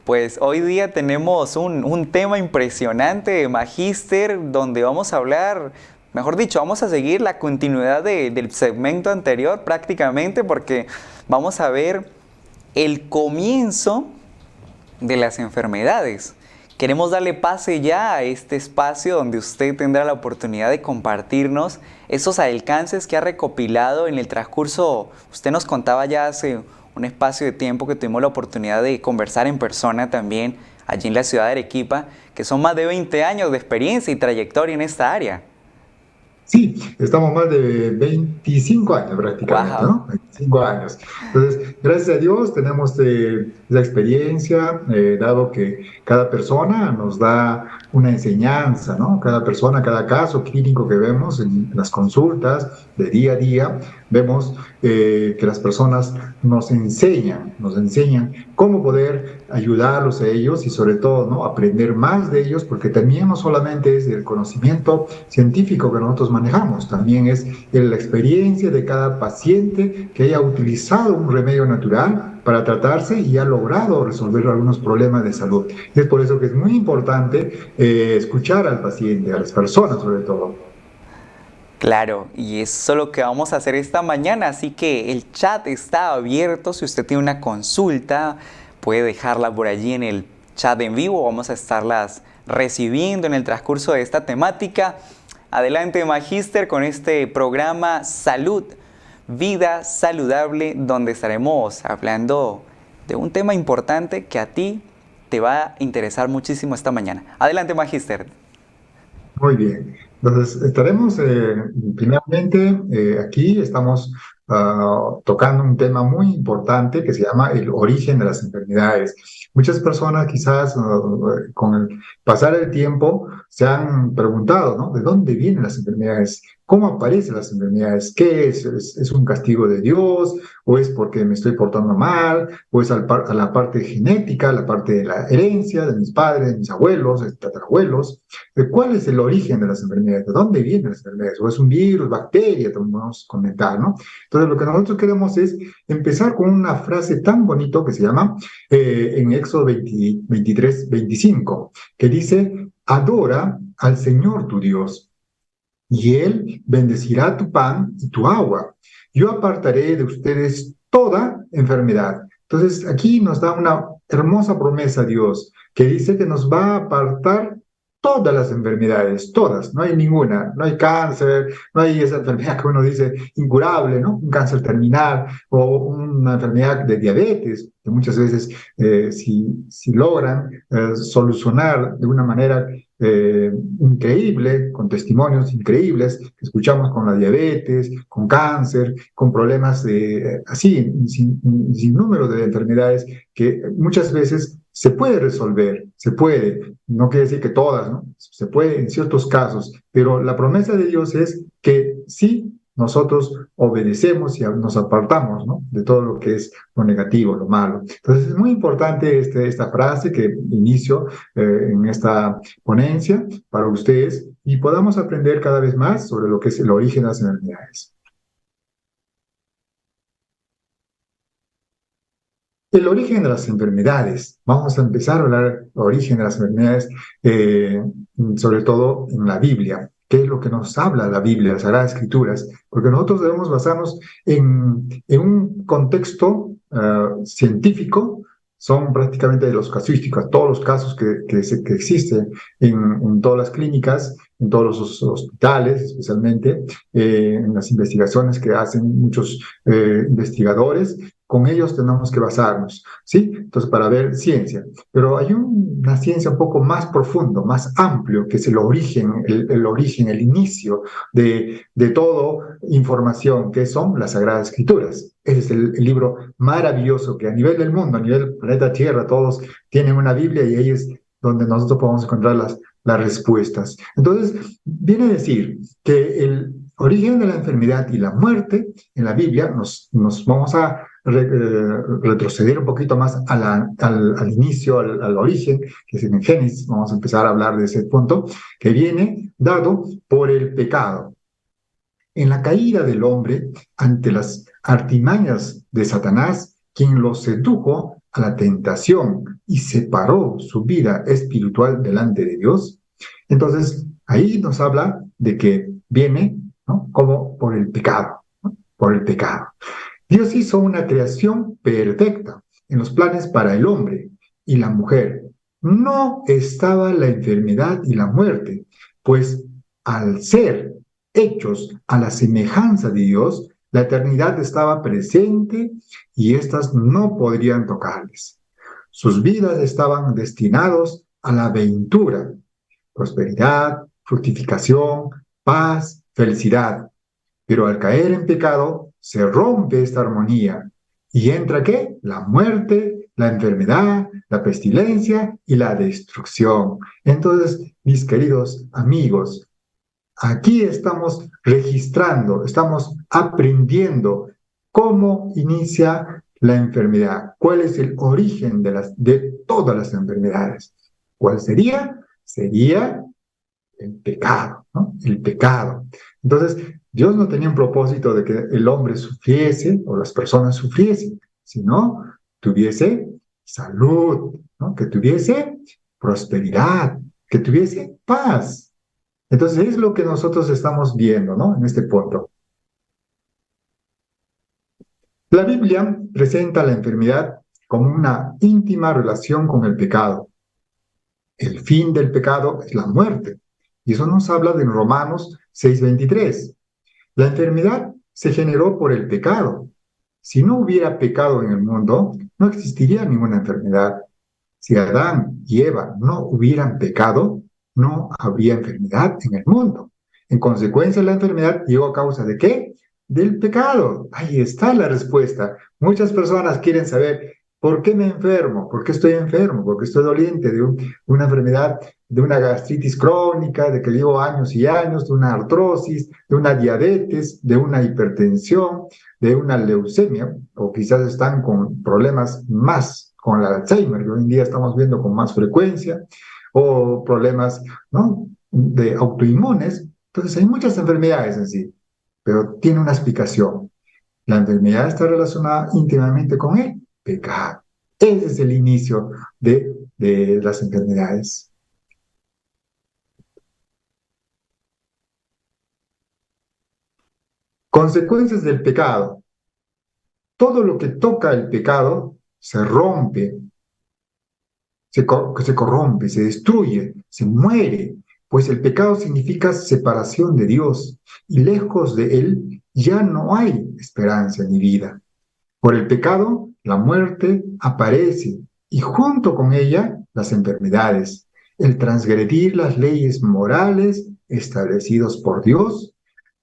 Pues hoy día tenemos un tema impresionante, Magíster, donde vamos a hablar, mejor dicho, vamos a seguir la continuidad del segmento anterior prácticamente porque vamos a ver el comienzo de las enfermedades. Queremos darle pase ya a este espacio donde usted tendrá la oportunidad de compartirnos esos alcances que ha recopilado en el transcurso. Usted nos contaba ya hace un espacio de tiempo que tuvimos la oportunidad de conversar en persona también allí en la ciudad de Arequipa, que son más de 20 años de experiencia y trayectoria en esta área. Sí, estamos más de 25 años prácticamente, ¡Wow! ¿no? 25 años. Entonces, gracias a Dios tenemos esa experiencia, dado que cada persona nos da una enseñanza, ¿no? Cada persona, cada caso clínico que vemos en las consultas de día a día, vemos que las personas nos enseñan cómo poder ayudarlos a ellos y sobre todo, ¿no? Aprender más de ellos, porque también no solamente es el conocimiento científico que nosotros manejamos, también es la experiencia de cada paciente que haya utilizado un remedio natural para tratarse y ha logrado resolver algunos problemas de salud. Es por eso que es muy importante escuchar al paciente, a las personas sobre todo. Claro, y eso es lo que vamos a hacer esta mañana, así que el chat está abierto. Si usted tiene una consulta, puede dejarla por allí en el chat en vivo. Vamos a estarlas recibiendo en el transcurso de esta temática. Adelante, Magíster, con este programa Salud, Vida Saludable, donde estaremos hablando de un tema importante que a ti te va a interesar muchísimo esta mañana. Adelante, Magíster. Muy bien. Entonces, estaremos finalmente aquí, estamos tocando un tema muy importante que se llama el origen de las enfermedades. Muchas personas quizás con el pasar del tiempo se han preguntado, ¿no? ¿De dónde vienen las enfermedades? ¿Cómo aparecen las enfermedades? ¿Qué es? ¿Es un castigo de Dios? ¿O es porque me estoy portando mal? ¿O es a la parte genética, la parte de la herencia de mis padres, de mis abuelos, de tatarabuelos? ¿Cuál es el origen de las enfermedades? ¿De dónde vienen las enfermedades? ¿O es un virus, bacteria? Vamos a comentar, ¿no? Entonces, lo que nosotros queremos es empezar con una frase tan bonito que se llama en Éxodo 23, 25, que dice, adora al Señor tu Dios y Él bendecirá tu pan y tu agua. Yo apartaré de ustedes toda enfermedad. Entonces, aquí nos da una hermosa promesa Dios, que dice que nos va a apartar todas las enfermedades, todas, no hay ninguna, no hay cáncer, no hay esa enfermedad que uno dice incurable, ¿no? Un cáncer terminal o una enfermedad de diabetes, que muchas veces si logran solucionar de una manera increíble, con testimonios increíbles que escuchamos con la diabetes, con cáncer, con problemas así, sin número de enfermedades que muchas veces se puede resolver, se puede, no quiere decir que todas, ¿no? Se puede en ciertos casos, pero la promesa de Dios es que sí nosotros obedecemos y nos apartamos, ¿no? De todo lo que es lo negativo, lo malo. Entonces es muy importante esta frase que inicio en esta ponencia para ustedes y podamos aprender cada vez más sobre lo que es el origen de las enfermedades. El origen de las enfermedades. Vamos a empezar a hablar del origen de las enfermedades, eh, sobre todo en la Biblia. ¿Qué es lo que nos habla la Biblia, las Sagradas Escrituras? Porque nosotros debemos basarnos en un contexto científico, son prácticamente los casísticos, todos los casos que existen en todas las clínicas, en todos los hospitales, especialmente en las investigaciones que hacen muchos investigadores, con ellos tenemos que basarnos, ¿sí? Entonces, para ver ciencia. Pero hay una ciencia un poco más profundo, más amplio, que es el origen, el origen, el inicio de toda información, que son las Sagradas Escrituras. Ese es el libro maravilloso que a nivel del mundo, a nivel del planeta Tierra, todos tienen una Biblia y ahí es donde nosotros podemos encontrar las respuestas. Entonces, viene a decir que el origen de la enfermedad y la muerte en la Biblia nos vamos a retroceder un poquito más al inicio, al origen, que es en Génesis, vamos a empezar a hablar de ese punto, que viene dado por el pecado. En la caída del hombre ante las artimañas de Satanás, quien lo sedujo a la tentación y separó su vida espiritual delante de Dios, entonces ahí nos habla de que viene, ¿no?, como por el pecado, ¿no?, por el pecado. Dios hizo una creación perfecta en los planes para el hombre y la mujer. No estaba la enfermedad y la muerte, pues al ser hechos a la semejanza de Dios, la eternidad estaba presente y éstas no podrían tocarles. Sus vidas estaban destinados a la aventura, prosperidad, fructificación, paz, felicidad. Pero al caer en pecado, se rompe esta armonía. ¿Y entra qué? La muerte, la enfermedad, la pestilencia y la destrucción. Entonces, mis queridos amigos, aquí estamos registrando, estamos aprendiendo cómo inicia la enfermedad, cuál es el origen de todas las enfermedades. ¿Cuál sería? Sería el pecado, ¿no? El pecado. Entonces, Dios no tenía un propósito de que el hombre sufriese o las personas sufriesen, sino tuviese salud, ¿no?, que tuviese prosperidad, que tuviese paz. Entonces, es lo que nosotros estamos viendo, ¿no?, en este punto. La Biblia presenta la enfermedad como una íntima relación con el pecado. El fin del pecado es la muerte. Y eso nos habla de Romanos 6:23. La enfermedad se generó por el pecado. Si no hubiera pecado en el mundo, no existiría ninguna enfermedad. Si Adán y Eva no hubieran pecado, no habría enfermedad en el mundo. En consecuencia, la enfermedad llegó a causa ¿de qué? Del pecado. Ahí está la respuesta. Muchas personas quieren saber por qué me enfermo, por qué estoy enfermo, por qué estoy doliente de una enfermedad, de una gastritis crónica, de que llevo años y años, de una artrosis, de una diabetes, de una hipertensión, de una leucemia, o quizás están con problemas más con el Alzheimer, que hoy en día estamos viendo con más frecuencia, o problemas, ¿no?, de autoinmunes. Entonces hay muchas enfermedades en sí, pero tiene una explicación. La enfermedad está relacionada íntimamente con el pecado. Ese es el inicio de las enfermedades. Consecuencias del pecado. Todo lo que toca el pecado se rompe, se corrompe, se destruye, se muere, pues el pecado significa separación de Dios y lejos de Él ya no hay esperanza ni vida. Por el pecado, la muerte aparece y junto con ella las enfermedades, el transgredir las leyes morales establecidos por Dios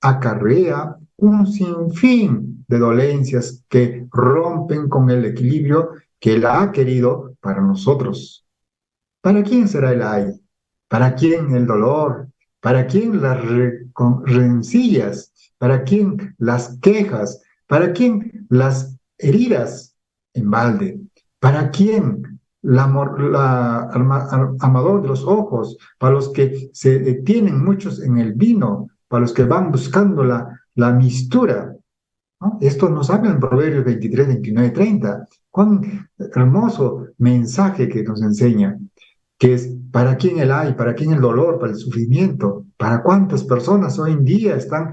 acarrea un sinfín de dolencias que rompen con el equilibrio que Él ha querido para nosotros. ¿Para quién será el ay? ¿Para quién el dolor? ¿Para quién las rencillas? ¿Para quién las quejas? ¿Para quién las heridas en balde? ¿Para quién amador de los ojos? Para los que se detienen muchos en el vino, para los que van buscando la mistura, ¿no? Esto nos habla en Proverbios 23, 29, 30. Cuán hermoso mensaje que nos enseña, que es para quién el ay, para quién el dolor, para el sufrimiento, para cuántas personas hoy en día están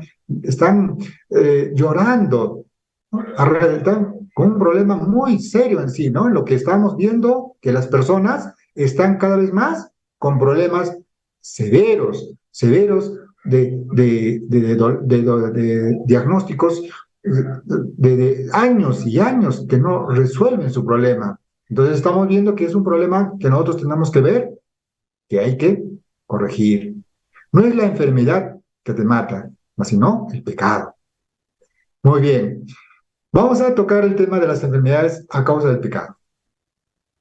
llorando, ¿no?, están con un problema muy serio en sí, ¿no? Lo que estamos viendo, que las personas están cada vez más con problemas severos, severos de diagnósticos de años y años que no resuelven su problema. Entonces estamos viendo que es un problema que nosotros tenemos que ver, que hay que corregir. No es la enfermedad que te mata, sino el pecado. Muy bien, vamos a tocar el tema de las enfermedades a causa del pecado.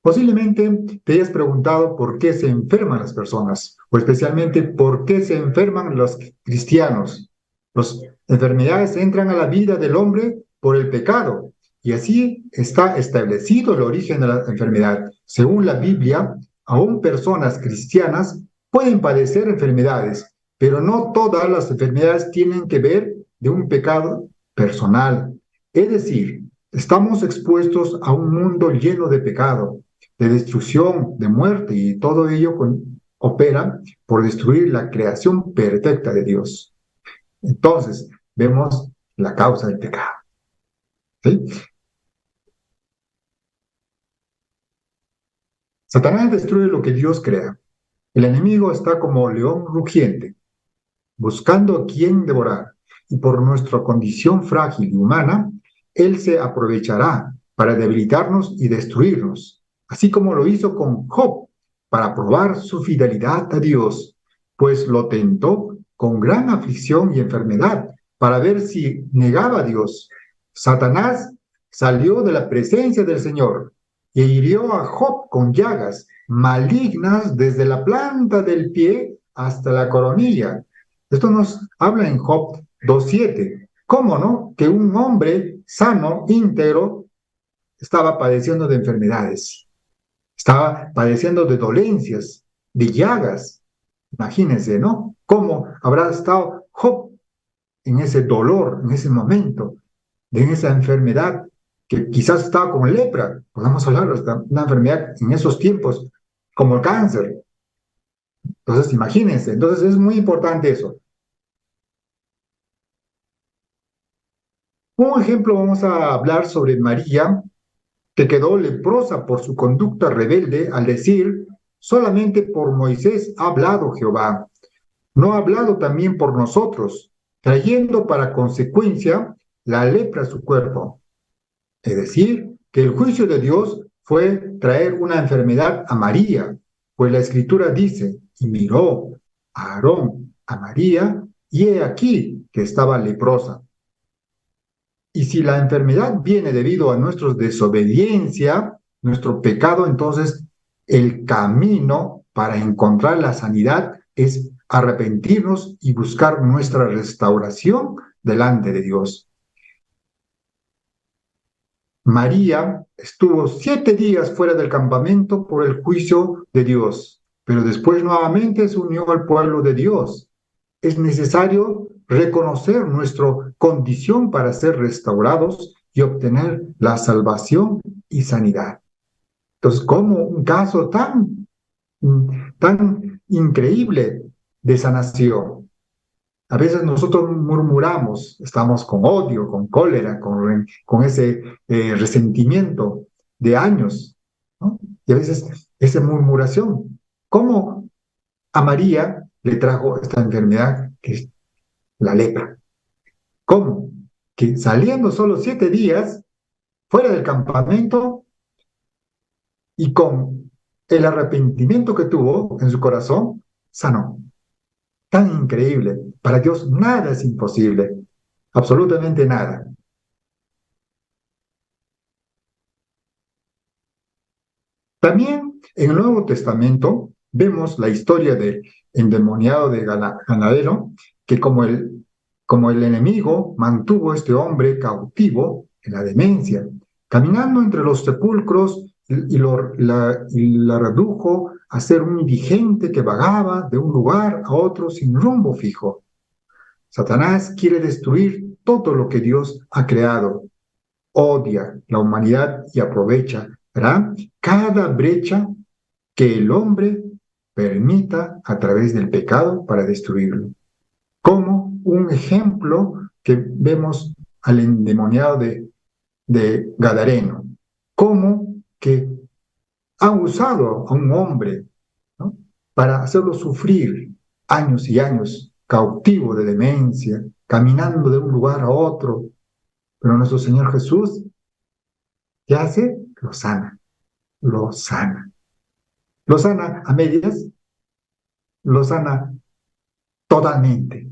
Posiblemente te hayas preguntado por qué se enferman las personas, o especialmente por qué se enferman los cristianos. Las enfermedades entran a la vida del hombre por el pecado, y así está establecido el origen de la enfermedad. Según la Biblia, aún personas cristianas pueden padecer enfermedades, pero no todas las enfermedades tienen que ver de un pecado personal. Es decir, Estamos expuestos a un mundo lleno de pecado, de destrucción, de muerte, y todo ello opera por destruir la creación perfecta de Dios. Entonces, vemos la causa del pecado. ¿Sí? Satanás destruye lo que Dios crea. El enemigo está como león rugiente, buscando a quien devorar, y por nuestra condición frágil y humana, él se aprovechará para debilitarnos y destruirnos, así como lo hizo con Job, para probar su fidelidad a Dios, pues lo tentó con gran aflicción y enfermedad, para ver si negaba a Dios. Satanás salió de la presencia del Señor e hirió a Job con llagas malignas desde la planta del pie hasta la coronilla. Esto nos habla en Job 2:7. ¿Cómo no? Que un hombre sano, íntegro, estaba padeciendo de enfermedades, estaba padeciendo de dolencias, de llagas. Imagínense, ¿no? ¿Cómo habrá estado Job en ese dolor, en ese momento, de esa enfermedad que quizás estaba como lepra? Podemos hablar de una enfermedad en esos tiempos, como el cáncer. Entonces, imagínense. Entonces, es muy importante eso. Un ejemplo, vamos a hablar sobre María, que quedó leprosa por su conducta rebelde al decir, solamente por Moisés ha hablado Jehová, no ha hablado también por nosotros, trayendo para consecuencia la lepra a su cuerpo. Es decir, que el juicio de Dios fue traer una enfermedad a María, pues la escritura dice, y miró a Aarón, a María, y he aquí que estaba leprosa. Y si la enfermedad viene debido a nuestra desobediencia, nuestro pecado, entonces el camino para encontrar la sanidad es arrepentirnos y buscar nuestra restauración delante de Dios. María estuvo 7 días fuera del campamento por el juicio de Dios, pero después nuevamente se unió al pueblo de Dios. Es necesario reconocer nuestra condición para ser restaurados y obtener la salvación y sanidad. Entonces, como un caso tan increíble de sanación. A veces nosotros murmuramos, estamos con odio, con cólera, con ese resentimiento de años, ¿no? Y a veces esa murmuración, ¿cómo a María le trajo esta enfermedad que es la lepra? ¿Cómo? Que saliendo solo 7 días fuera del campamento y con el arrepentimiento que tuvo en su corazón, sanó. Tan increíble. Para Dios nada es imposible. Absolutamente nada. También en el Nuevo Testamento vemos la historia del endemoniado de Ganadero, que como el enemigo mantuvo a este hombre cautivo en la demencia, caminando entre los sepulcros y la redujo a ser un indigente que vagaba de un lugar a otro sin rumbo fijo. Satanás quiere destruir todo lo que Dios ha creado, odia la humanidad y aprovecha, ¿verdad?, cada brecha que el hombre permita a través del pecado para destruirlo. Como un ejemplo que vemos al endemoniado de Gadareno, como que ha usado a un hombre, ¿no?, para hacerlo sufrir años y años, cautivo de demencia, caminando de un lugar a otro. Pero nuestro Señor Jesús, ¿qué hace? Lo sana, lo sana. Lo sana a medias, lo sana totalmente.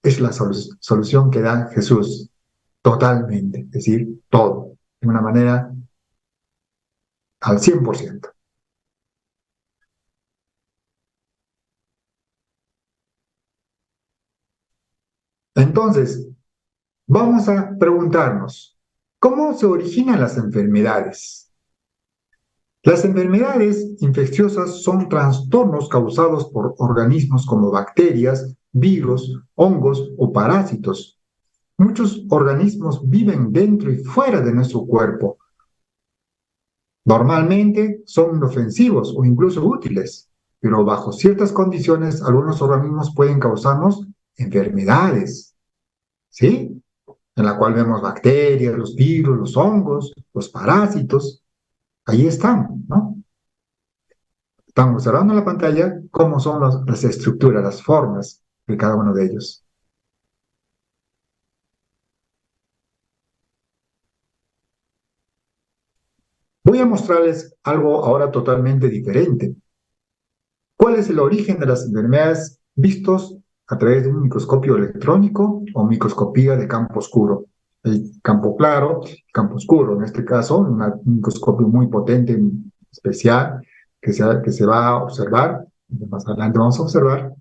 Es la solución que da Jesús, totalmente, es decir, todo, de una manera al 100%. Entonces, vamos a preguntarnos, ¿cómo se originan las enfermedades? Las enfermedades infecciosas son trastornos causados por organismos como bacterias, virus, hongos o parásitos. Muchos organismos viven dentro y fuera de nuestro cuerpo. Normalmente son inofensivos o incluso útiles, pero bajo ciertas condiciones algunos organismos pueden causarnos enfermedades, ¿sí? En la cual vemos bacterias, los virus, los hongos, los parásitos. Ahí están, ¿no? Están observando en la pantalla cómo son las estructuras, las formas de cada uno de ellos. Voy a mostrarles algo ahora totalmente diferente. ¿Cuál es el origen de las enfermedades vistos a través de un microscopio electrónico o microscopía de campo oscuro? El campo claro, campo oscuro, en este caso, un microscopio muy potente, especial, que se va a observar, más adelante vamos a observar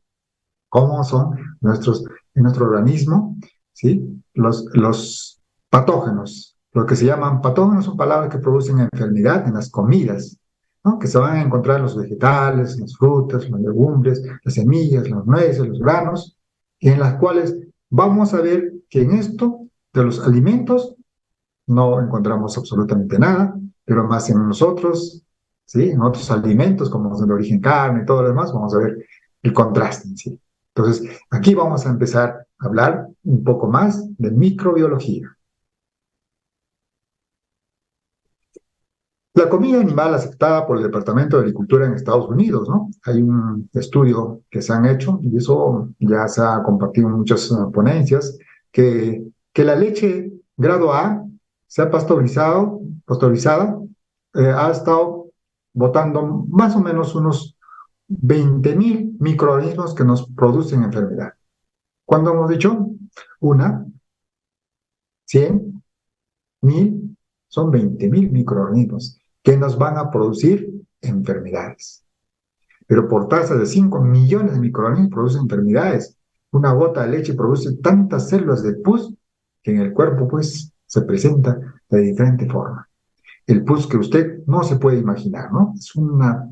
cómo son en nuestro organismo, ¿sí? Los patógenos, lo que se llaman patógenos son palabras que producen enfermedad en las comidas, ¿no? Que se van a encontrar en los vegetales, en las frutas, en las legumbres, las semillas, las nueces, los granos, y en las cuales vamos a ver que en esto de los alimentos no encontramos absolutamente nada, pero más en nosotros, ¿sí? En otros alimentos, como son de origen carne y todo lo demás, vamos a ver el contraste en sí. Entonces, aquí vamos a empezar a hablar un poco más de microbiología. La comida animal aceptada por el Departamento de Agricultura en Estados Unidos, ¿no? Hay un estudio que se han hecho, y eso ya se ha compartido en muchas ponencias, que la leche grado A se ha pasteurizada, ha estado botando más o menos unos 20.000 microorganismos que nos producen enfermedad. ¿Cuándo hemos dicho? Una, 100, 1000, son 20.000 microorganismos que nos van a producir enfermedades. Pero por tasa de 5 millones de microorganismos producen enfermedades. Una gota de leche produce tantas células de pus que en el cuerpo pues se presenta de diferente forma. El pus que usted no se puede imaginar, ¿no? Es una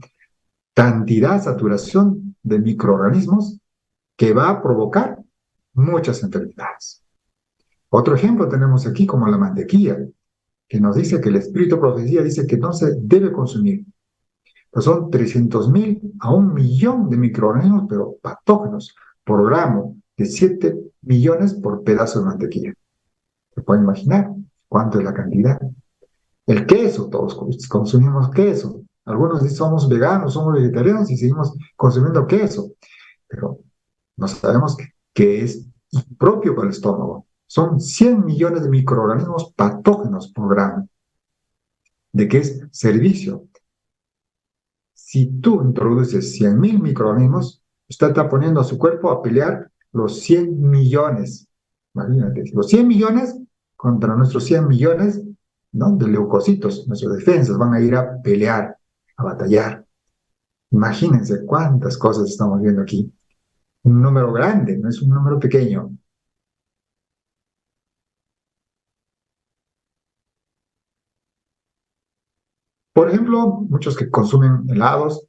cantidad, saturación de microorganismos que va a provocar muchas enfermedades. Otro ejemplo tenemos aquí como la mantequilla, que nos dice que el espíritu de profecía dice que no se debe consumir. Pues son 300.000 a 1.000.000 de microorganismos, pero patógenos, por gramo, de 7 millones por pedazo de mantequilla. ¿Se pueden imaginar cuánto es la cantidad? El queso, todos consumimos queso. Algunos dicen somos veganos, somos vegetarianos y seguimos consumiendo queso. Pero no sabemos que es impropio para el estómago. Son 100 millones de microorganismos patógenos por gramo. ¿De qué es servicio? Si tú introduces 100.000 microorganismos, usted está poniendo a su cuerpo a pelear los 100 millones. Imagínate, los 100 millones contra nuestros 100 millones, ¿no?, de leucocitos. Nuestras defensas van a ir a pelear, a batallar. Imagínense cuántas cosas estamos viendo aquí. Un número grande, no es un número pequeño. Por ejemplo, muchos que consumen helados,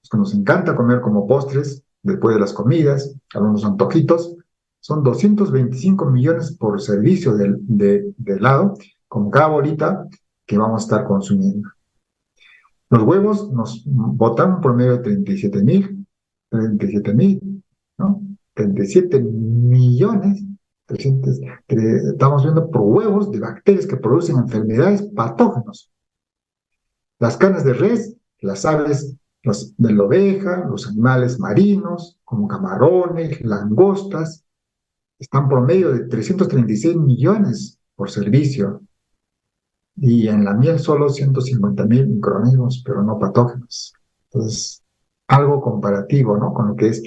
los que nos encanta comer como postres después de las comidas, algunos antojitos, son 225 millones por servicio de helado, con cada bolita que vamos a estar consumiendo. Los huevos nos botan por medio de 37.000, ¿no? 37 millones. Estamos viendo por huevos de bacterias que producen enfermedades patógenos. Las carnes de res, las aves de la oveja, los animales marinos, como camarones, langostas, están por medio de 336 millones por servicio. Y en la miel solo 150.000 microorganismos, pero no patógenos. Entonces, algo comparativo, ¿no?, con lo que es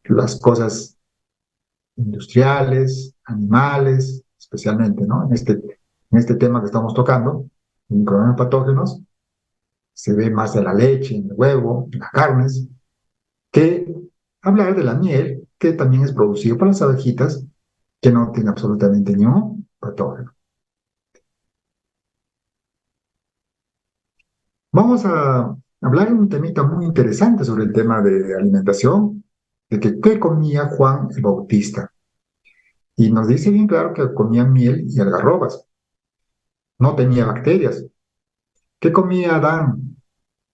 las cosas industriales, animales, especialmente, ¿no? En este tema que estamos tocando, microorganismos patógenos, se ve más de la leche, en el huevo, en las carnes, que hablar de la miel, que también es producido por las abejitas, que no tiene absolutamente ningún patógeno. Vamos a hablar de un temita muy interesante sobre el tema de alimentación, de que qué comía Juan el Bautista. Y nos dice bien claro que comían miel y algarrobas, no tenía bacterias. ¿Qué comía Adán?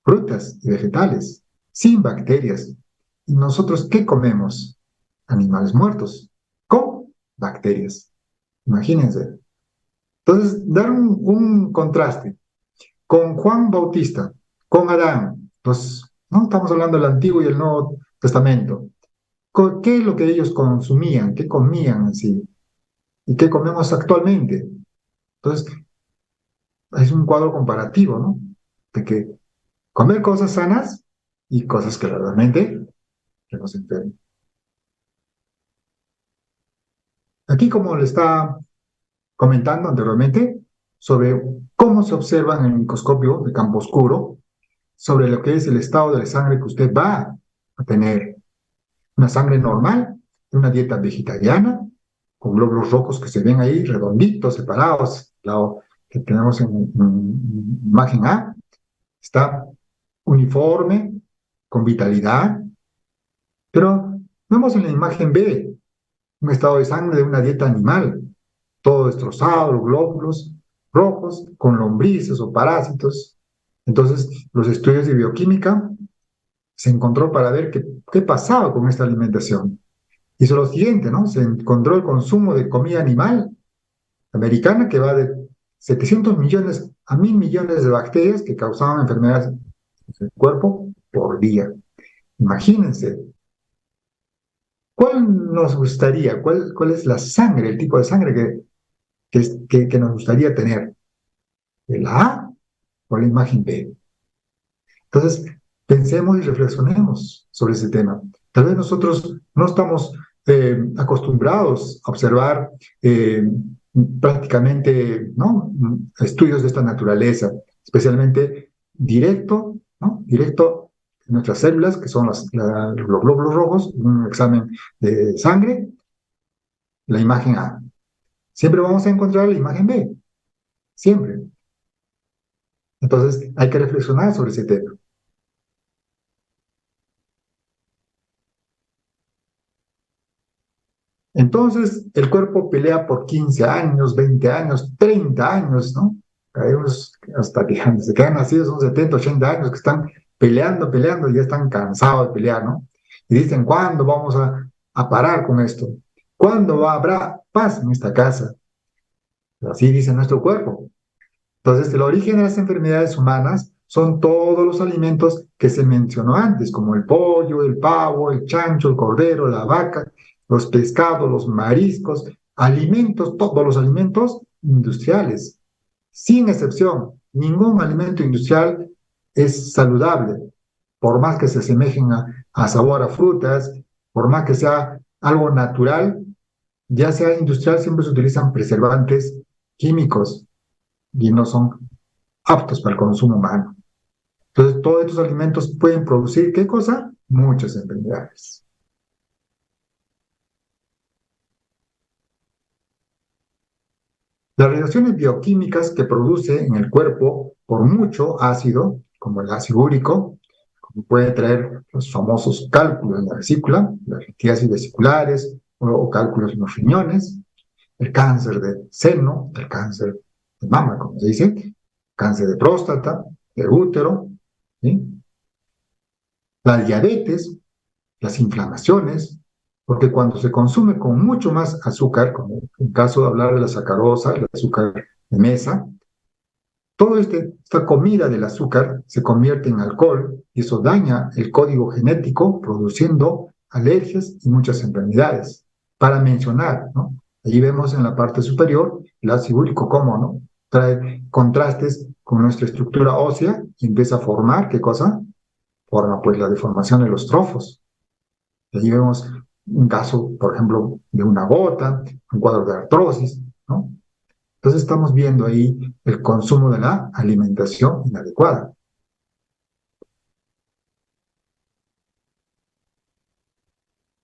Frutas y vegetales, sin bacterias. ¿Y nosotros qué comemos? Animales muertos, con bacterias. Imagínense. Entonces, dar un contraste con Juan Bautista, con Adán, pues, no estamos hablando del Antiguo y el Nuevo Testamento. ¿Qué es lo que ellos consumían? ¿Qué comían en sí? ¿Y qué comemos actualmente? Entonces, es un cuadro comparativo, ¿no? De que comer cosas sanas y cosas que realmente que nos enfermen. Aquí, como le está comentando anteriormente, sobre cómo se observa en el microscopio de campo oscuro, sobre lo que es el estado de la sangre que usted va a tener. Una sangre normal, de una dieta vegetariana, con glóbulos rojos que se ven ahí redonditos, separados, lado que tenemos en imagen A, está uniforme, con vitalidad, pero vemos en la imagen B un estado de sangre de una dieta animal, todo destrozado, los glóbulos rojos, con lombrices o parásitos. Entonces, los estudios de bioquímica se encontró para ver qué pasaba con esta alimentación. Hizo lo siguiente, ¿no? Se encontró el consumo de comida animal americana que va de 700 millones a 1.000 millones de bacterias que causaban enfermedades en el cuerpo por día. Imagínense, ¿cuál nos gustaría? ¿Cuál es la sangre, el tipo de sangre que nos gustaría tener? ¿La A o la imagen B? Entonces, pensemos y reflexionemos sobre ese tema. Tal vez nosotros no estamos acostumbrados a observar prácticamente, ¿no?, estudios de esta naturaleza, especialmente directo, ¿no?, directo en nuestras células, que son los glóbulos rojos, un examen de sangre, la imagen A. Siempre vamos a encontrar la imagen B, siempre. Entonces, hay que reflexionar sobre ese tema. Entonces, el cuerpo pelea por 15 años, 20 años, 30 años, ¿no? Hay unos hasta que se quedan nacidos, son 70, 80 años que están peleando, peleando y ya están cansados de pelear, ¿no? Y dicen, ¿cuándo vamos a parar con esto? ¿Cuándo habrá paz en esta casa? Así dice nuestro cuerpo. Entonces, el origen de las enfermedades humanas son todos los alimentos que se mencionó antes, como el pollo, el pavo, el chancho, el cordero, la vaca, los pescados, los mariscos, alimentos, todos los alimentos industriales, sin excepción. Ningún alimento industrial es saludable, por más que se asemejen a sabor a frutas, por más que sea algo natural, ya sea industrial, siempre se utilizan preservantes químicos y no son aptos para el consumo humano. Entonces, todos estos alimentos pueden producir, ¿qué cosa? Muchas enfermedades. Las reacciones bioquímicas que produce en el cuerpo por mucho ácido, como el ácido úrico, como puede traer los famosos cálculos en la vesícula, las litiasis vesiculares o cálculos en los riñones, el cáncer de seno, el cáncer de mama, como se dice, cáncer de próstata, de útero, ¿sí?, la diabetes, las inflamaciones, porque cuando se consume con mucho más azúcar, como en caso de hablar de la sacarosa, el azúcar de mesa, toda esta comida del azúcar se convierte en alcohol y eso daña el código genético, produciendo alergias y muchas enfermedades. Para mencionar, ¿no? Allí vemos en la parte superior el ácido úrico, cómo, ¿no?, trae contrastes con nuestra estructura ósea y empieza a formar, ¿qué cosa? Forma pues la deformación de los trofos. Allí vemos un caso, por ejemplo, de una gota, un cuadro de artrosis, ¿no? Entonces estamos viendo ahí el consumo de la alimentación inadecuada.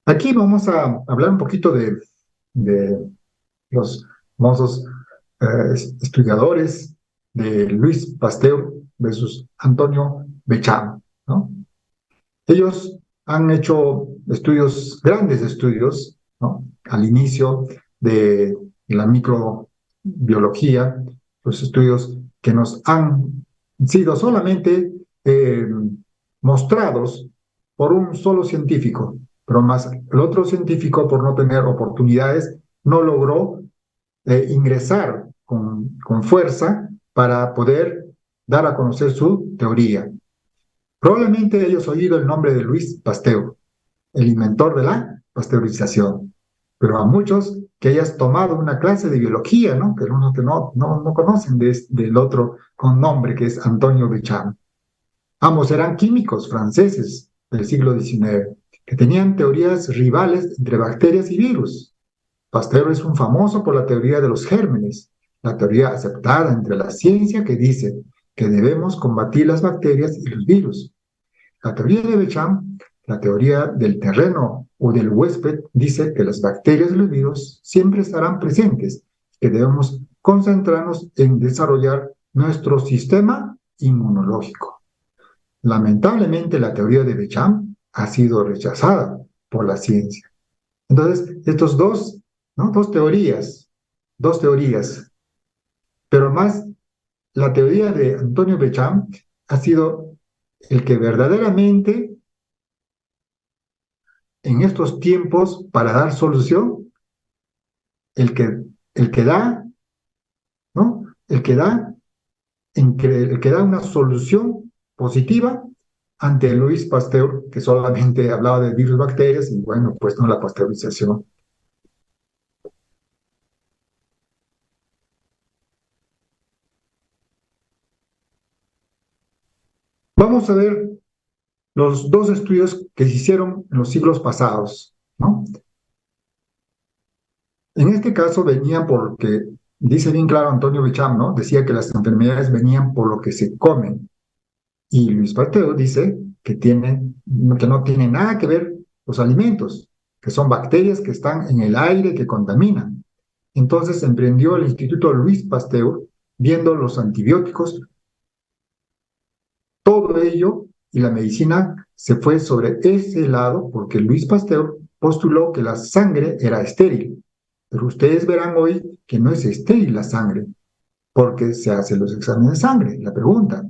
Aquí vamos a hablar un poquito de los famosos estudiadores de Luis Pasteur versus Antonio Béchamp, ¿no? Ellos han hecho estudios, grandes estudios, ¿no?, al inicio de la microbiología, los estudios que nos han sido solamente mostrados por un solo científico, pero más el otro científico, por no tener oportunidades, no logró ingresar con fuerza para poder dar a conocer su teoría. Probablemente hayas oído el nombre de Louis Pasteur, el inventor de la pasteurización, pero a muchos que hayas tomado una clase de biología, ¿no? Que no conocen del otro con nombre que es Antonio Béchamp. Ambos eran químicos franceses del siglo XIX, que tenían teorías rivales entre bacterias y virus. Pasteur es un famoso por la teoría de los gérmenes, la teoría aceptada entre la ciencia que dice que debemos combatir las bacterias y los virus. La teoría de Béchamp, la teoría del terreno o del huésped, dice que las bacterias y los virus siempre estarán presentes, que debemos concentrarnos en desarrollar nuestro sistema inmunológico. Lamentablemente, la teoría de Béchamp ha sido rechazada por la ciencia. Entonces, estos dos teorías, pero más la teoría de Antonio Béchamp ha sido el que verdaderamente en estos tiempos para dar solución, el que, el que da, ¿no? El que da una solución positiva ante Louis Pasteur, que solamente hablaba de virus, bacterias y bueno, pues no la pasteurización. Vamos a ver los dos estudios que se hicieron en los siglos pasados, ¿no? En este caso venían porque, dice bien claro Antonio Béchamp, ¿no? Decía que las enfermedades venían por lo que se comen. Y Luis Pasteur dice que no tiene nada que ver los alimentos, que son bacterias que están en el aire que contaminan. Entonces emprendió el Instituto Luis Pasteur viendo los antibióticos, todo ello, y la medicina se fue sobre ese lado porque Luis Pasteur postuló que la sangre era estéril. Pero ustedes verán hoy que no es estéril la sangre, porque se hacen los exámenes de sangre, la pregunta,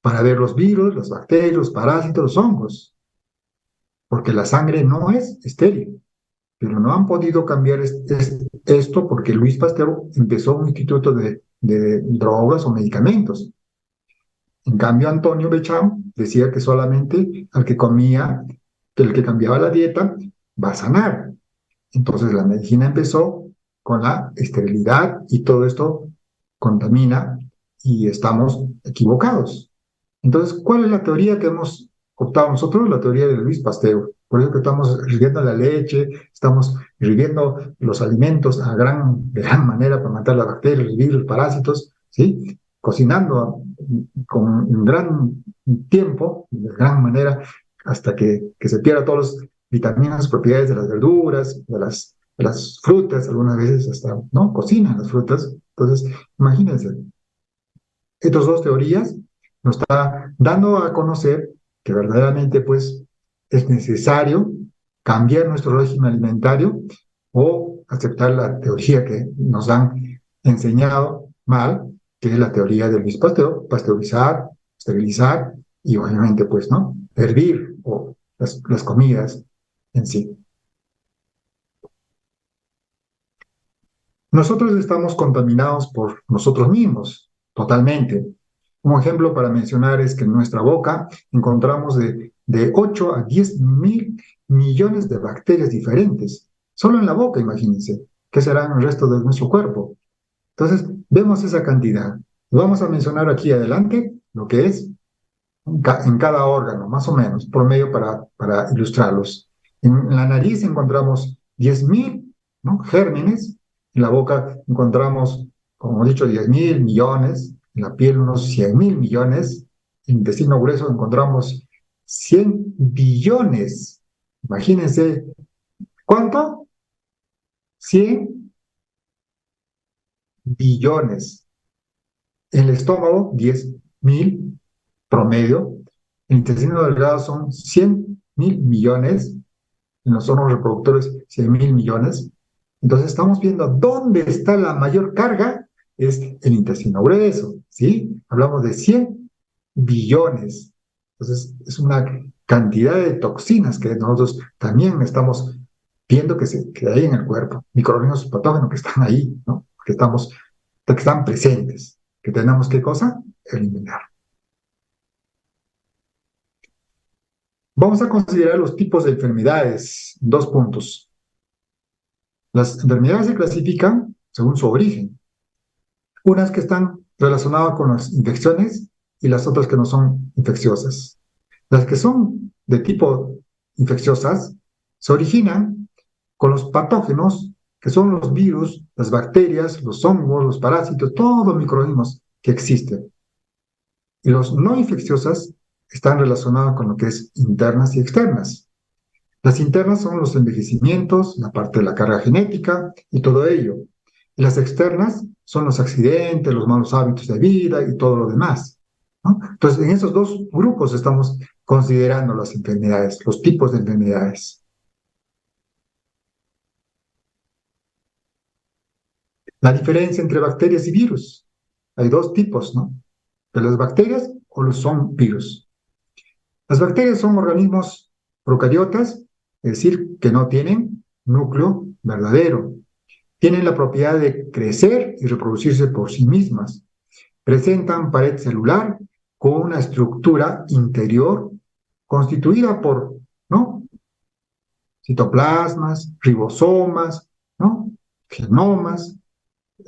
para ver los virus, las bacterias, los parásitos, los hongos, porque la sangre no es estéril. Pero no han podido cambiar esto porque Luis Pasteur empezó un instituto de drogas o medicamentos. En cambio, Antonio Béchamp decía que solamente al que comía, que el que cambiaba la dieta, va a sanar. Entonces la medicina empezó con la esterilidad y todo esto contamina y estamos equivocados. Entonces, ¿cuál es la teoría que hemos optado nosotros? La teoría de Luis Pasteur. Por eso que estamos hirviendo la leche, estamos hirviendo los alimentos de gran manera para matar las bacterias, los virus, los parásitos, ¿sí? Cocinando con un gran tiempo, de gran manera, hasta que se pierda todas las vitaminas, propiedades de las verduras, de las frutas, algunas veces hasta, ¿no? Cocinan las frutas. Entonces, imagínense, estas dos teorías nos está dando a conocer que verdaderamente pues es necesario cambiar nuestro régimen alimentario o aceptar la teoría que nos han enseñado mal, que es la teoría de Luis Pasteur, pasteurizar, esterilizar y obviamente pues no, hervir o las comidas en sí. Nosotros estamos contaminados por nosotros mismos, totalmente. Un ejemplo para mencionar es que en nuestra boca encontramos de 8 a 10 mil millones de bacterias diferentes. Solo en la boca, imagínense, ¿qué serán el resto de nuestro cuerpo? Entonces, vemos esa cantidad. Vamos a mencionar aquí adelante lo que es en cada órgano, más o menos, por medio para ilustrarlos. En la nariz encontramos 10.000, ¿no? Gérmenes. En la boca encontramos, como he dicho, 10.000 millones. En la piel unos 100.000 millones. En el intestino grueso encontramos 100 billones. Imagínense, ¿cuánto? 100 billones. En el estómago, 10.000 promedio. El intestino delgado son 100.000 millones. En los órganos reproductores, 100.000 millones. Entonces estamos viendo dónde está la mayor carga, es el intestino grueso, ¿sí? Hablamos de 100 billones. Entonces es una cantidad de toxinas que nosotros también estamos viendo que hay en el cuerpo, microorganismos patógenos que están ahí, ¿no? Que están presentes, que tenemos ¿qué cosa? Eliminar. Vamos a considerar los tipos de enfermedades, 2 puntos. Las enfermedades se clasifican según su origen. Unas que están relacionadas con las infecciones y las otras que no son infecciosas. Las que son de tipo infecciosas se originan con los patógenos, que son los virus, las bacterias, los hongos, los parásitos, todos los microorganismos que existen. Y los no infecciosas están relacionados con lo que es internas y externas. Las internas son los envejecimientos, la parte de la carga genética y todo ello. Y las externas son los accidentes, los malos hábitos de vida y todo lo demás, ¿no? Entonces, en esos 2 grupos estamos considerando las enfermedades, los tipos de enfermedades. La diferencia entre bacterias y virus. Hay 2 tipos, ¿no? De las bacterias o son virus. Las bacterias son organismos procariotas, es decir, que no tienen núcleo verdadero. Tienen la propiedad de crecer y reproducirse por sí mismas. Presentan pared celular con una estructura interior constituida por, ¿no?, citoplasmas, ribosomas, ¿no?, genomas.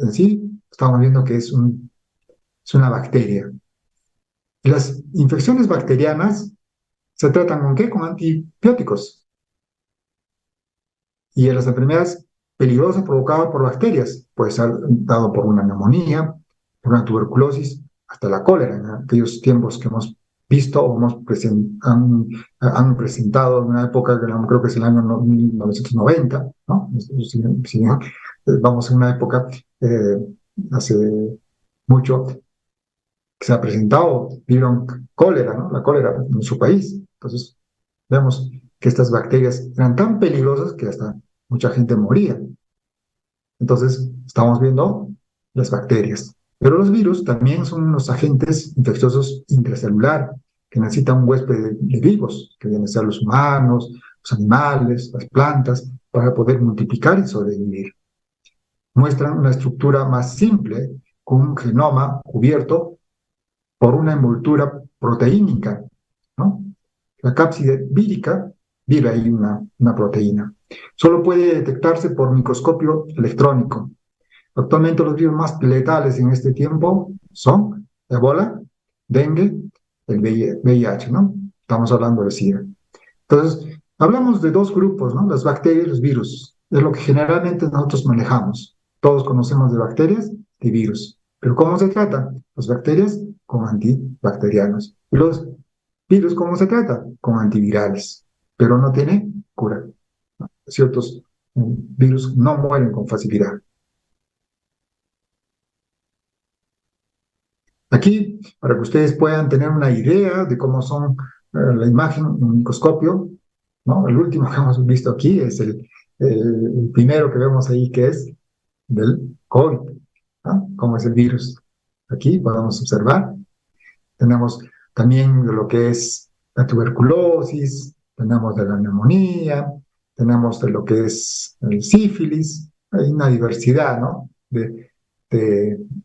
Así estamos viendo que es una bacteria. Y las infecciones bacterianas se tratan ¿con qué? Con antibióticos. Y en las enfermedades peligrosas provocadas por bacterias, puede ser dado por una neumonía, por una tuberculosis, hasta la cólera, en aquellos tiempos que hemos visto o han presentado en una época que creo que es el año 1990, ¿no? Vamos en una época hace mucho que se ha presentado, vieron cólera, ¿no? La cólera en su país. Entonces, vemos que estas bacterias eran tan peligrosas que hasta mucha gente moría. Entonces, estamos viendo las bacterias. Pero los virus también son unos agentes infecciosos intracelular que necesitan un huésped de vivos, que vienen a ser los humanos, los animales, las plantas, para poder multiplicar y sobrevivir. Muestran una estructura más simple, con un genoma cubierto por una envoltura proteínica, ¿no? La cápside vírica vive ahí una proteína. Solo puede detectarse por microscopio electrónico. Actualmente los virus más letales en este tiempo son Ebola, dengue, el VIH, ¿no? Estamos hablando de SIDA. Entonces, hablamos de 2 grupos, ¿no? Las bacterias y los virus. Es lo que generalmente nosotros manejamos. Todos conocemos de bacterias y virus. Pero ¿cómo se trata? Las bacterias con antibacterianos. Y los virus, ¿cómo se trata? Con antivirales. Pero no tiene cura. Ciertos virus no mueren con facilidad. Aquí, para que ustedes puedan tener una idea de cómo son la imagen en un microscopio, ¿no? El último que hemos visto aquí es el primero que vemos ahí, que es del COVID, ¿no? Cómo es el virus. Aquí podemos observar. Tenemos también de lo que es la tuberculosis, tenemos de la neumonía, tenemos de lo que es el sífilis. Hay una diversidad, ¿no?, de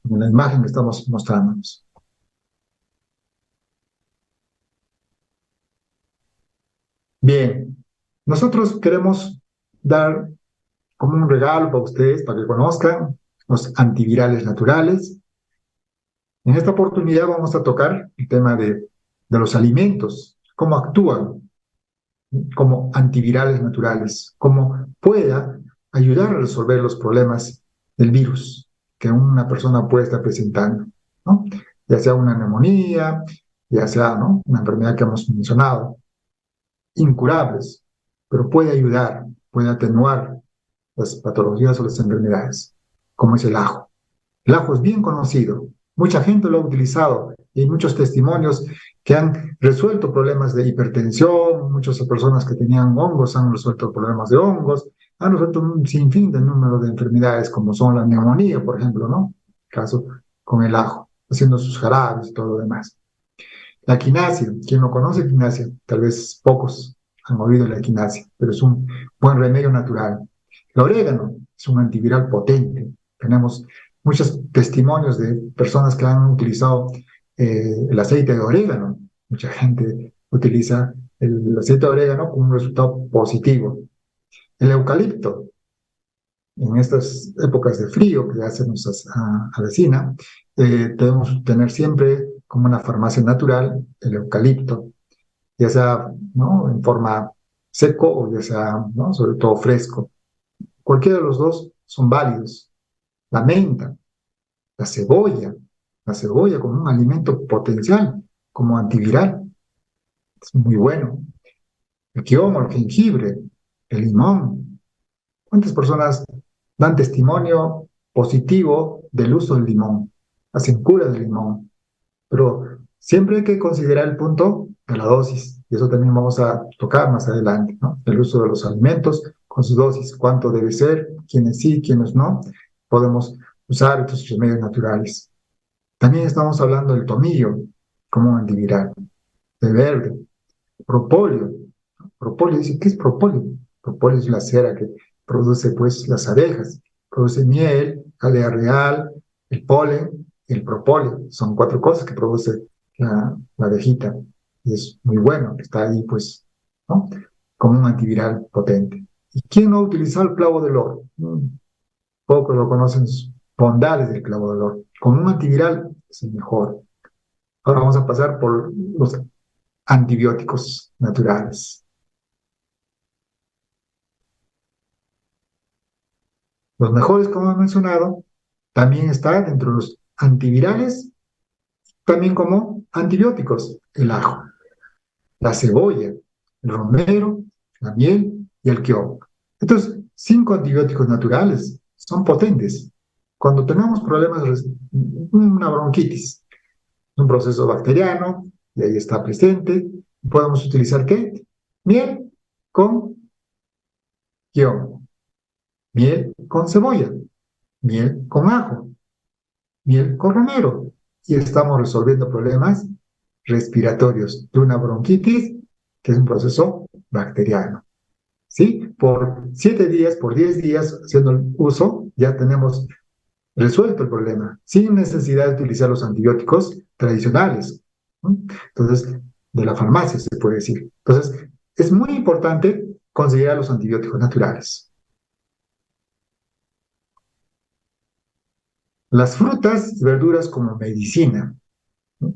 la imagen que estamos mostrándonos. Bien, nosotros queremos dar como un regalo para ustedes, para que conozcan los antivirales naturales. En esta oportunidad vamos a tocar el tema de los alimentos, cómo actúan como antivirales naturales, cómo pueda ayudar a resolver los problemas del virus que una persona puede estar presentando, ¿no? Ya sea una neumonía, ya sea, ¿no?, una enfermedad que hemos mencionado, incurables, pero puede ayudar, puede atenuar las patologías o las enfermedades, como es el ajo. El ajo es bien conocido, mucha gente lo ha utilizado y hay muchos testimonios que han resuelto problemas de hipertensión, muchas personas que tenían hongos han resuelto problemas de hongos, han resuelto un sinfín de número de enfermedades, como son la neumonía, por ejemplo, ¿no? Caso con el ajo, haciendo sus jarabes y todo lo demás. La quinasia, quien no conoce quinasia, tal vez pocos han oído la quinasia, pero es un buen remedio natural. El orégano es un antiviral potente. Tenemos muchos testimonios de personas que han utilizado el aceite de orégano. Mucha gente utiliza el aceite de orégano con un resultado positivo. El eucalipto, en estas épocas de frío que ya se nos avecina, debemos tener siempre como una farmacia natural el eucalipto, ya sea, ¿no?, en forma seco o ya sea, ¿no?, sobre todo fresco. Cualquiera de los dos son válidos. La menta, la cebolla como un alimento potencial, como antiviral, es muy bueno. El quiomo, el jengibre, el limón. ¿Cuántas personas dan testimonio positivo del uso del limón? Hacen cura del limón. Pero siempre hay que considerar el punto de la dosis, y eso también vamos a tocar más adelante, ¿no? El uso de los alimentos con su dosis, cuánto debe ser, quiénes sí, quiénes no. Podemos usar estos remedios naturales. También estamos hablando del tomillo como un antiviral, de verde, propóleo. Propóleo, dice, ¿qué es propóleo? Propóleo es la cera que produce, pues, las abejas. Produce miel, jalea real, el polen y el propóleo. Son 4 cosas que produce la abejita. Y es muy bueno, está ahí, pues, ¿no?, como un antiviral potente. ¿Y quién no ha utilizado el clavo de olor? Pocos lo conocen, sus bondades del clavo de olor. Como un antiviral es el mejor. Ahora vamos a pasar por los antibióticos naturales. Los mejores, como he mencionado, también está dentro de los antivirales, también como antibióticos, el ajo, la cebolla, el romero, la miel y el quiomo. Estos 5 antibióticos naturales son potentes. Cuando tenemos problemas, una bronquitis, un proceso bacteriano, y ahí está presente, podemos utilizar ¿qué? Miel con quiomo, miel con cebolla, miel con ajo, miel con romero, y estamos resolviendo problemas respiratorios de una bronquitis, que es un proceso bacteriano. ¿Sí? Por 7 días, por 10 días, haciendo el uso, ya tenemos resuelto el problema, sin necesidad de utilizar los antibióticos tradicionales, ¿no? Entonces, de la farmacia se puede decir. Entonces, es muy importante considerar los antibióticos naturales. Las frutas y verduras como medicina, ¿no?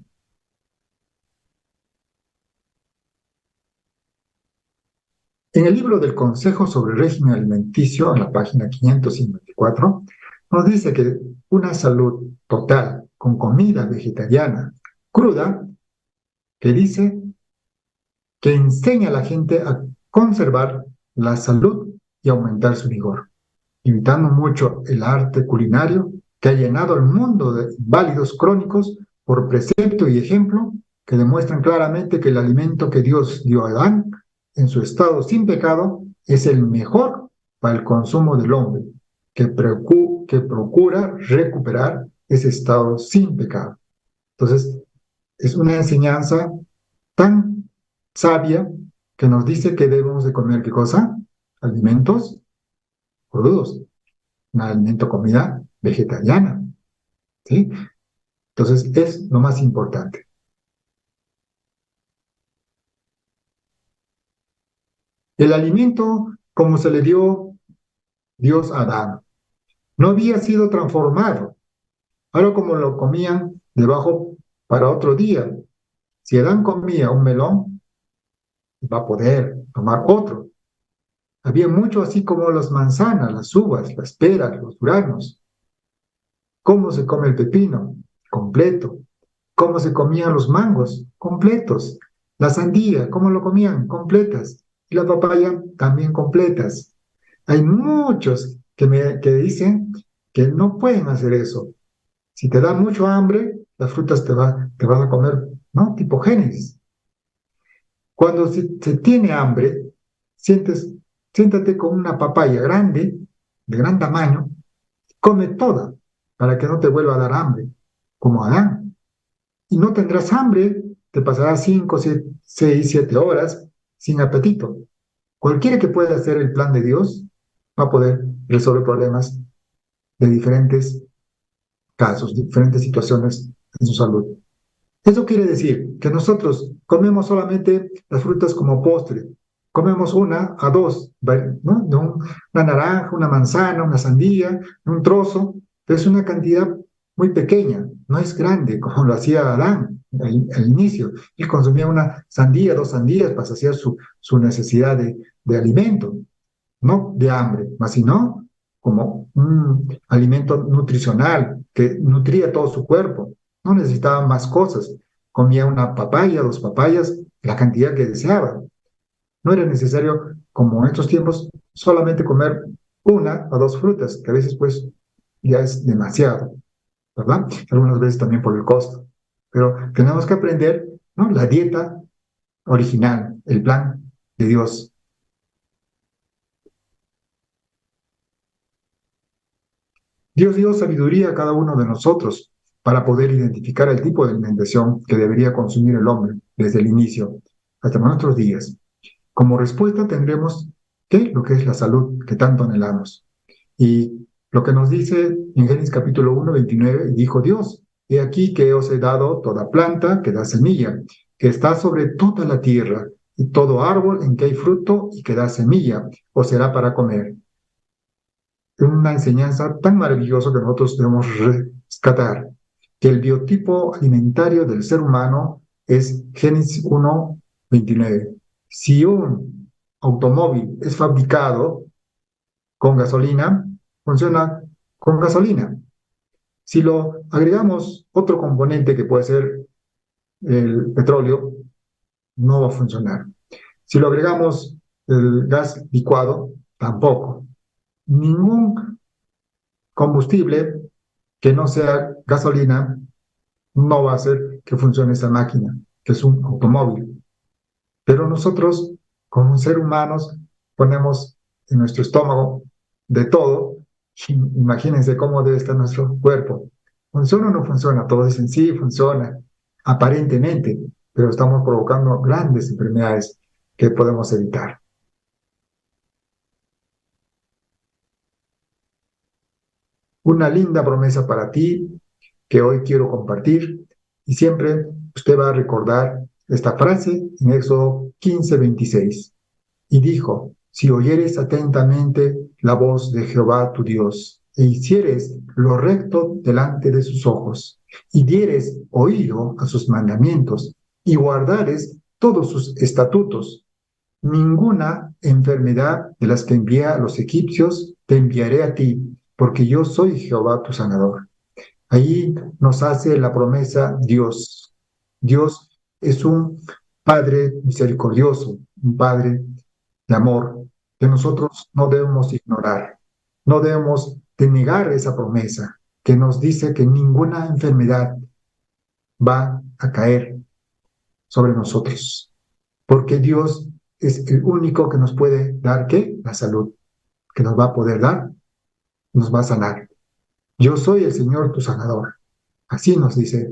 En el libro del Consejo sobre el Régimen Alimenticio, en la página 554, nos dice que una salud total con comida vegetariana cruda, que dice que enseña a la gente a conservar la salud y aumentar su vigor, imitando mucho el arte culinario que ha llenado el mundo de válidos crónicos por precepto y ejemplo que demuestran claramente que el alimento que Dios dio a Adán en su estado sin pecado es el mejor para el consumo del hombre, que procura recuperar ese estado sin pecado. Entonces, es una enseñanza tan sabia que nos dice que debemos de comer, ¿qué cosa? Alimentos crudos, un alimento, comida vegetariana, ¿sí? Entonces, es lo más importante. El alimento, como se le dio Dios a Adán, no había sido transformado. Ahora, como lo comían debajo para otro día, si Adán comía un melón, va a poder tomar otro. Había mucho así como las manzanas, las uvas, las peras, los duranos. ¿Cómo se come el pepino? Completo. ¿Cómo se comían los mangos? Completos. La sandía, ¿cómo lo comían? Completas. Y la papaya, también completas. Hay muchos que dicen que no pueden hacer eso. Si te da mucho hambre, las frutas te vas a comer, ¿no? Tipo Génesis. Cuando se tiene hambre, sientes siéntate con una papaya grande, de gran tamaño, come toda, para que no te vuelva a dar hambre, como Adán. Y no tendrás hambre, te pasarás 5, 6, 7 horas sin apetito. Cualquiera que pueda hacer el plan de Dios va a poder resolver problemas de diferentes casos, diferentes situaciones en su salud. Eso quiere decir que nosotros comemos solamente las frutas como postre. Comemos una a dos, ¿no? Una naranja, una manzana, una sandía, un trozo. Es una cantidad muy pequeña, no es grande como lo hacía Adán al inicio. Él consumía una sandía, dos sandías para saciar su necesidad de alimento, no de hambre, más sino como un alimento nutricional que nutría todo su cuerpo. No necesitaba más cosas. Comía una papaya, dos papayas, la cantidad que deseaba. No era necesario, como en estos tiempos, solamente comer una o dos frutas, que a veces pues ya es demasiado, ¿verdad? Algunas veces también por el costo. Pero tenemos que aprender, ¿no? La dieta original, el plan de Dios. Dios dio sabiduría a cada uno de nosotros para poder identificar el tipo de alimentación que debería consumir el hombre desde el inicio hasta nuestros días. Como respuesta tendremos lo que es la salud que tanto anhelamos. Y lo que nos dice en Génesis capítulo 1, 29, dijo Dios, he aquí que os he dado toda planta que da semilla, que está sobre toda la tierra, y todo árbol en que hay fruto y que da semilla, os será para comer. Una enseñanza tan maravillosa que nosotros debemos rescatar, que el biotipo alimentario del ser humano es Génesis 1, 29. Si un automóvil es fabricado con gasolina, funciona con gasolina. Si lo agregamos otro componente que puede ser el petróleo, no va a funcionar. Si lo agregamos el gas licuado, tampoco. Ningún combustible que no sea gasolina no va a hacer que funcione esa máquina, que es un automóvil. Pero nosotros, como seres humanos, ponemos en nuestro estómago de todo. Imagínense cómo debe estar nuestro cuerpo. ¿Funciona o no funciona? Todos dicen sí, funciona, aparentemente, pero estamos provocando grandes enfermedades que podemos evitar. Una linda promesa para ti que hoy quiero compartir y siempre usted va a recordar esta frase en Éxodo 15:26. Y dijo, si oyeres atentamente la voz de Jehová tu Dios, e hicieres lo recto delante de sus ojos, y dieres oído a sus mandamientos, y guardares todos sus estatutos, ninguna enfermedad de las que envié a los egipcios te enviaré a ti, porque yo soy Jehová tu sanador. Ahí nos hace la promesa Dios. Dios es un Padre misericordioso, un Padre de amor, que nosotros no debemos ignorar. No debemos denegar esa promesa que nos dice que ninguna enfermedad va a caer sobre nosotros, porque Dios es el único que nos puede dar, ¿qué? La salud, que nos va a poder dar, nos va a sanar. Yo soy el Señor tu sanador. Así nos dice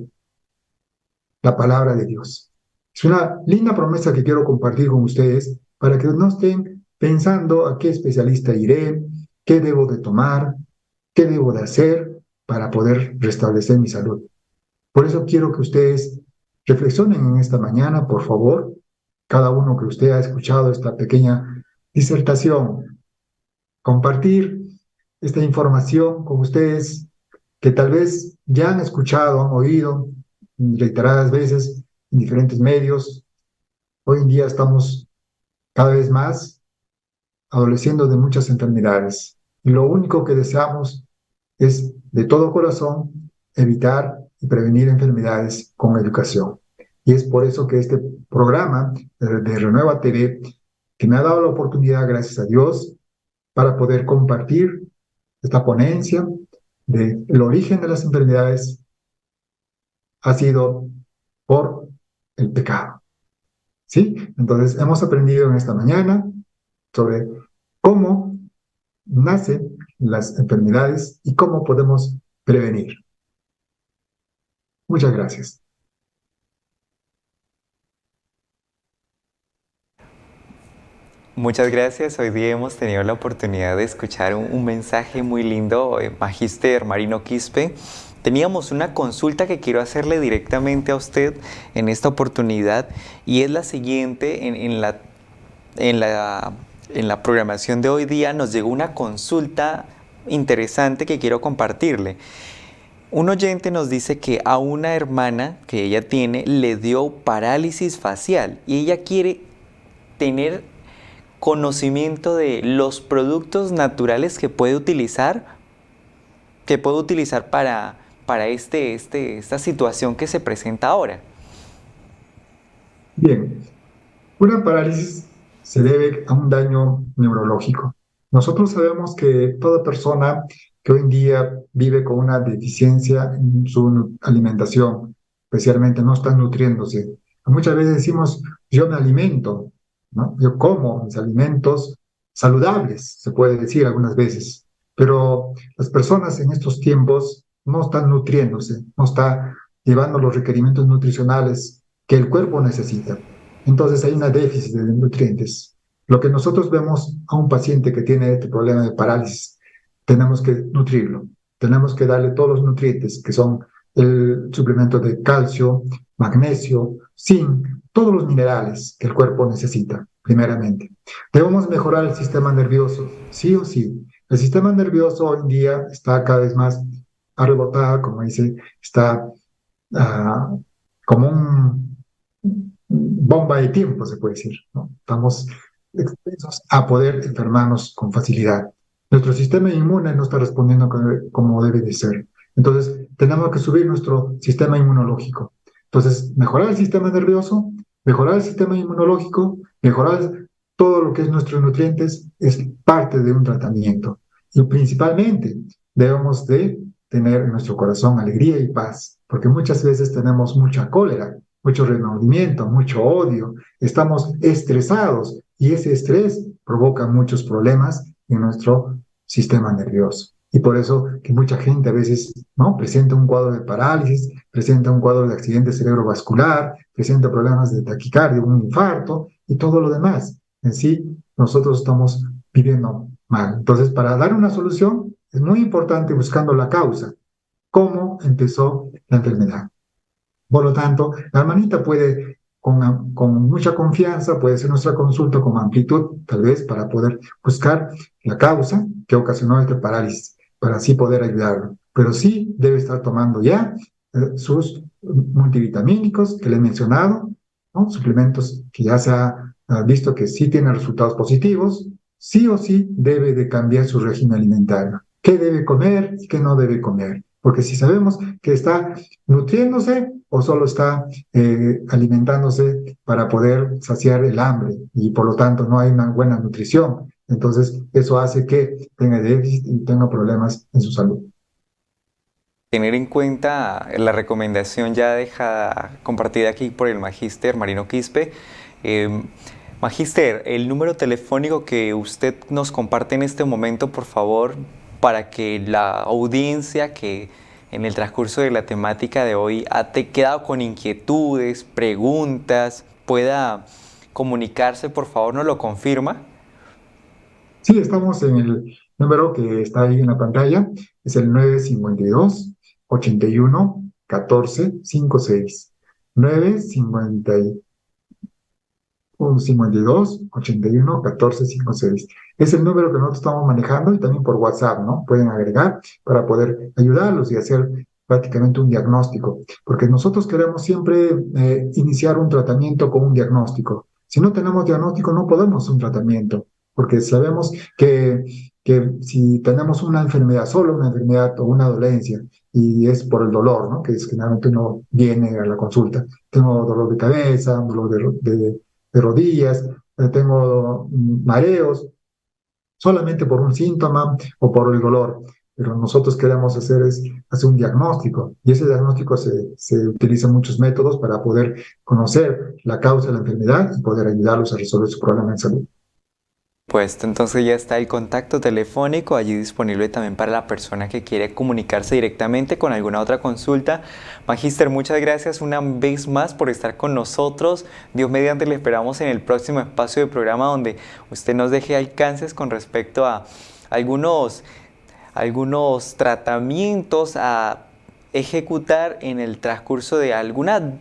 la palabra de Dios. Es una linda promesa que quiero compartir con ustedes para que no estén pensando a qué especialista iré, qué debo de tomar, qué debo de hacer para poder restablecer mi salud. Por eso quiero que ustedes reflexionen en esta mañana, por favor, cada uno que usted ha escuchado esta pequeña disertación, compartir esta información con ustedes que tal vez ya han escuchado, han oído reiteradas veces en diferentes medios. Hoy en día estamos cada vez más adoleciendo de muchas enfermedades. Y lo único que deseamos es de todo corazón evitar y prevenir enfermedades con educación. Y es por eso que este programa de Renueva TV, que me ha dado la oportunidad, gracias a Dios, para poder compartir esta ponencia del origen de las enfermedades, ha sido por el pecado. ¿Sí? Entonces, hemos aprendido en esta mañana sobre cómo nacen las enfermedades y cómo podemos prevenir. Muchas gracias. Muchas gracias. Hoy día hemos tenido la oportunidad de escuchar un mensaje muy lindo, Magíster Marino Quispe. Teníamos una consulta que quiero hacerle directamente a usted en esta oportunidad y es la siguiente. En la programación de hoy día nos llegó una consulta interesante que quiero compartirle. Un oyente nos dice que a una hermana que ella tiene le dio parálisis facial y ella quiere tener conocimiento de los productos naturales que puede utilizar para esta situación que se presenta ahora. Bien, una parálisis se debe a un daño neurológico. Nosotros sabemos que toda persona que hoy en día vive con una deficiencia en su alimentación, especialmente no está nutriéndose. Muchas veces decimos, yo me alimento, ¿no? Yo como mis alimentos saludables, se puede decir algunas veces, pero las personas en estos tiempos no están nutriéndose, no están llevando los requerimientos nutricionales que el cuerpo necesita. Entonces hay una déficit de nutrientes. Lo que nosotros vemos a un paciente que tiene este problema de parálisis, tenemos que nutrirlo, tenemos que darle todos los nutrientes que son el suplemento de calcio, magnesio, zinc, todos los minerales que el cuerpo necesita, primeramente. Debemos mejorar el sistema nervioso, sí o sí. El sistema nervioso hoy en día está cada vez más arrebotado, como dice, está uh, como un bomba de tiempo, se puede decir, ¿no? Estamos expensos a poder enfermarnos con facilidad. Nuestro sistema inmune no está respondiendo como debe de ser. Entonces, tenemos que subir nuestro sistema inmunológico. Entonces, mejorar el sistema nervioso, mejorar el sistema inmunológico, mejorar todo lo que es nuestros nutrientes es parte de un tratamiento. Y principalmente debemos de tener en nuestro corazón alegría y paz, porque muchas veces tenemos mucha cólera, mucho remordimiento, mucho odio, estamos estresados y ese estrés provoca muchos problemas en nuestro sistema nervioso. Y por eso que mucha gente a veces, ¿no?, presenta un cuadro de parálisis, presenta un cuadro de accidente cerebrovascular, presenta problemas de taquicardia, un infarto y todo lo demás. En sí, nosotros estamos viviendo mal. Entonces, para dar una solución, es muy importante buscando la causa, cómo empezó la enfermedad. Por lo tanto, la hermanita puede, con mucha confianza, puede hacer nuestra consulta con amplitud, tal vez, para poder buscar la causa que ocasionó este parálisis, para así poder ayudarlo. Pero sí debe estar tomando ya sus multivitamínicos que le he mencionado, ¿no?, suplementos que ya se ha visto que sí tienen resultados positivos. Sí o sí debe de cambiar su régimen alimentario. ¿Qué debe comer y qué no debe comer? Porque si sabemos que está nutriéndose o solo está alimentándose para poder saciar el hambre y por lo tanto no hay una buena nutrición, entonces eso hace que tenga déficit y tenga problemas en su salud. Tener en cuenta la recomendación ya dejada, compartida aquí por el Magíster Marino Quispe. Magíster, el número telefónico que usted nos comparte en este momento, por favor, para que la audiencia que en el transcurso de la temática de hoy ha quedado con inquietudes, preguntas, pueda comunicarse, por favor, ¿nos lo confirma? Sí, estamos en el número que está ahí en la pantalla, es el 952-81-14-56. 952-81-14-56. Es el número que nosotros estamos manejando y también por WhatsApp, ¿no? Pueden agregar para poder ayudarlos y hacer prácticamente un diagnóstico, porque nosotros queremos siempre iniciar un tratamiento con un diagnóstico. Si no tenemos diagnóstico, no podemos hacer un tratamiento, porque sabemos que si tenemos una enfermedad, solo una enfermedad o una dolencia, y es por el dolor, ¿no?, que es generalmente uno viene a la consulta. Tengo dolor de cabeza, dolor de rodillas, tengo mareos, solamente por un síntoma o por el dolor. Pero nosotros queremos hacer un diagnóstico, y ese diagnóstico se utiliza muchos métodos para poder conocer la causa de la enfermedad y poder ayudarlos a resolver su problema en salud. Pues entonces ya está el contacto telefónico allí disponible también para la persona que quiere comunicarse directamente con alguna otra consulta. Magíster, muchas gracias una vez más por estar con nosotros. Dios mediante le esperamos en el próximo espacio de programa donde usted nos deje alcances con respecto a algunos, algunos tratamientos a ejecutar en el transcurso de alguna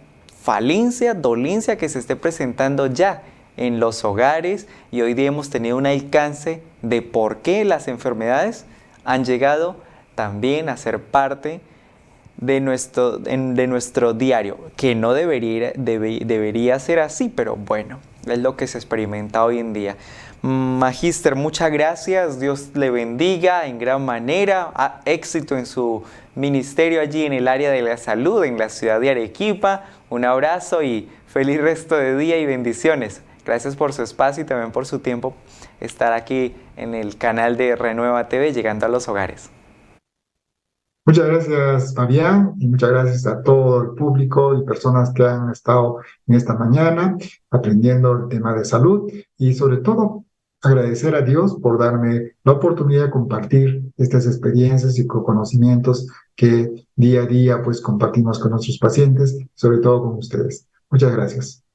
falencia, dolencia que se esté presentando ya en los hogares, y hoy día hemos tenido un alcance de por qué las enfermedades han llegado también a ser parte de nuestro diario, que no debería ser así, pero bueno, es lo que se experimenta hoy en día. Magíster, muchas gracias, Dios le bendiga en gran manera, éxito en su ministerio allí en el área de la salud, en la ciudad de Arequipa. Un abrazo y feliz resto de día y bendiciones. Gracias por su espacio y también por su tiempo estar aquí en el canal de Renueva TV, llegando a los hogares. Muchas gracias, Fabián, y muchas gracias a todo el público y personas que han estado en esta mañana aprendiendo el tema de salud y sobre todo agradecer a Dios por darme la oportunidad de compartir estas experiencias y conocimientos que día a día pues compartimos con nuestros pacientes, sobre todo con ustedes. Muchas gracias.